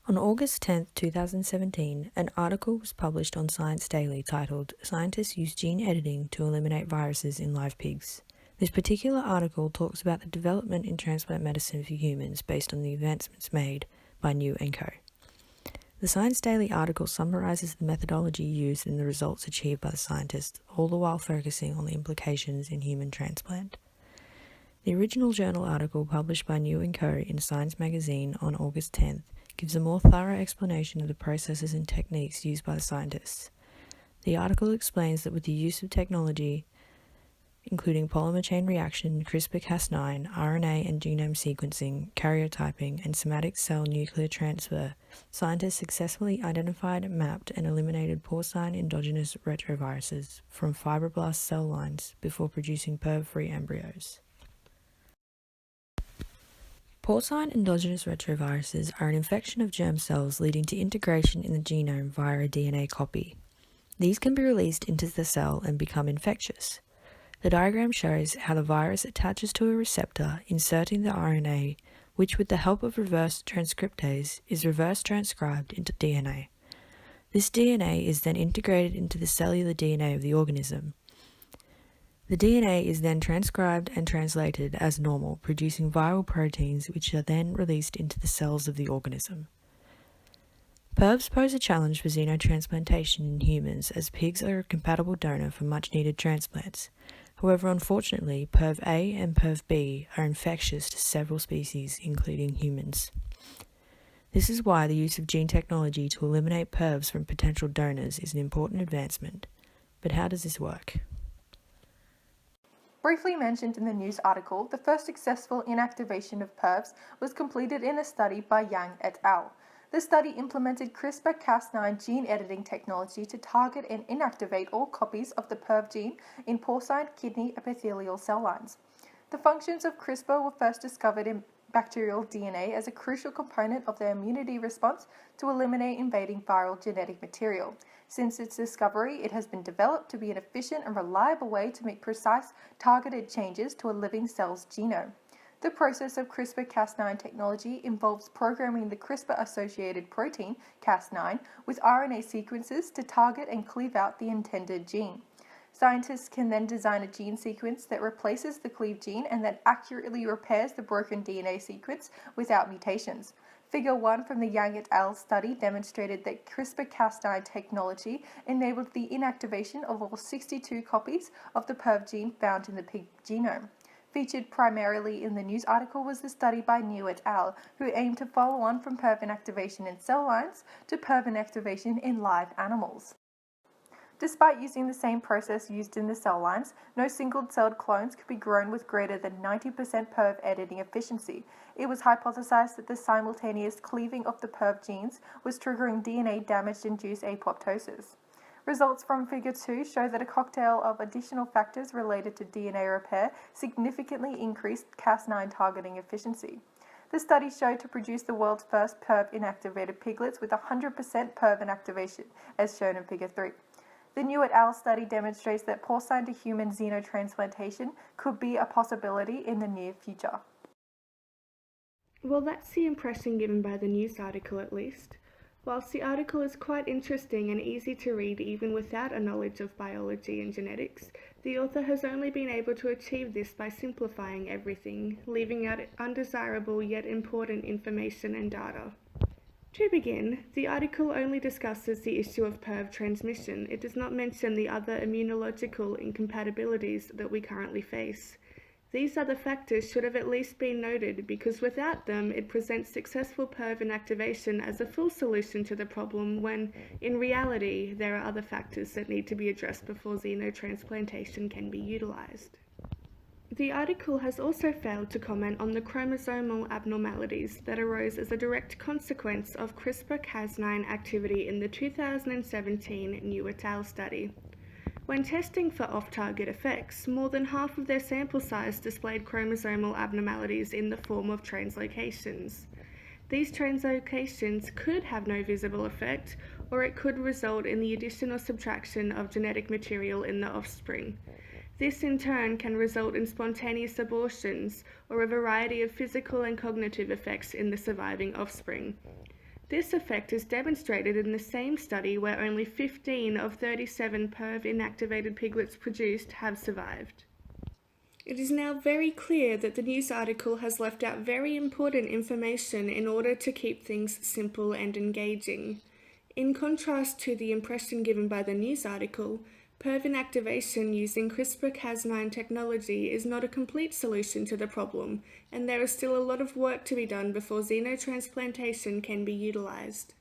On August 10, 2017, an article was published on Science Daily titled "Scientists Use Gene Editing to Eliminate Viruses in Live Pigs." This particular article talks about the development in transplant medicine for humans based on the advancements made by New & Co. The Science Daily article summarizes the methodology used and the results achieved by the scientists, all the while focusing on the implications in human transplant. The original journal article published by New & Co. in Science magazine on August 10th gives a more thorough explanation of the processes and techniques used by the scientists. The article explains that with the use of technology, including polymer chain reaction, CRISPR-Cas9, RNA and genome sequencing, karyotyping, and somatic cell nuclear transfer, scientists successfully identified, mapped, and eliminated porcine endogenous retroviruses from fibroblast cell lines before producing PERV-free embryos. Porcine endogenous retroviruses are an infection of germ cells leading to integration in the genome via a DNA copy. These can be released into the cell and become infectious. The diagram shows how the virus attaches to a receptor, inserting the RNA, which with the help of reverse transcriptase is reverse transcribed into DNA. This DNA is then integrated into the cellular DNA of the organism. The DNA is then transcribed and translated as normal, producing viral proteins which are then released into the cells of the organism. PERVs pose a challenge for xenotransplantation in humans, as pigs are a compatible donor for much-needed transplants. However, unfortunately, PERV-A and PERV-B are infectious to several species, including humans. This is why the use of gene technology to eliminate PERVs from potential donors is an important advancement. But how does this work? Briefly mentioned in the news article, the first successful inactivation of PERVs was completed in a study by Yang et al. The study implemented CRISPR-Cas9 gene editing technology to target and inactivate all copies of the PERV gene in porcine kidney epithelial cell lines. The functions of CRISPR were first discovered in bacterial DNA as a crucial component of their immunity response to eliminate invading viral genetic material. Since its discovery, it has been developed to be an efficient and reliable way to make precise, targeted changes to a living cell's genome. The process of CRISPR-Cas9 technology involves programming the CRISPR-associated protein, Cas9, with RNA sequences to target and cleave out the intended gene. Scientists can then design a gene sequence that replaces the cleaved gene and that accurately repairs the broken DNA sequence without mutations. Figure 1 from the Yang et al. Study demonstrated that CRISPR-Cas9 technology enabled the inactivation of all 62 copies of the PERV gene found in the pig genome. Featured primarily in the news article was the study by New et al., who aimed to follow on from PERV inactivation in cell lines to PERV inactivation in live animals. Despite using the same process used in the cell lines, no single-celled clones could be grown with greater than 90% PERV editing efficiency. It was hypothesized that the simultaneous cleaving of the PERV genes was triggering DNA damage-induced apoptosis. Results from Figure 2 show that a cocktail of additional factors related to DNA repair significantly increased Cas9 targeting efficiency. The study showed to produce the world's first PERV inactivated piglets with 100% PERV inactivation, as shown in Figure 3. The New et al. Study demonstrates that porcine to human xenotransplantation could be a possibility in the near future. Well, that's the impression given by the news article at least. Whilst the article is quite interesting and easy to read even without a knowledge of biology and genetics, the author has only been able to achieve this by simplifying everything, leaving out undesirable yet important information and data. To begin, the article only discusses the issue of PERV transmission. It does not mention the other immunological incompatibilities that we currently face. These other factors should have at least been noted because without them, it presents successful PERV inactivation as a full solution to the problem when, in reality, there are other factors that need to be addressed before xenotransplantation can be utilized. The article has also failed to comment on the chromosomal abnormalities that arose as a direct consequence of CRISPR-Cas9 activity in the 2017 New et al. Study. When testing for off-target effects, more than half of their sample size displayed chromosomal abnormalities in the form of translocations. These translocations could have no visible effect, or it could result in the addition or subtraction of genetic material in the offspring. This in turn can result in spontaneous abortions or a variety of physical and cognitive effects in the surviving offspring. This effect is demonstrated in the same study where only 15 of 37 PERV inactivated piglets produced have survived. It is now very clear that the news article has left out very important information in order to keep things simple and engaging. In contrast to the impression given by the news article, PERV inactivation using CRISPR-Cas9 technology is not a complete solution to the problem, and there is still a lot of work to be done before xenotransplantation can be utilized.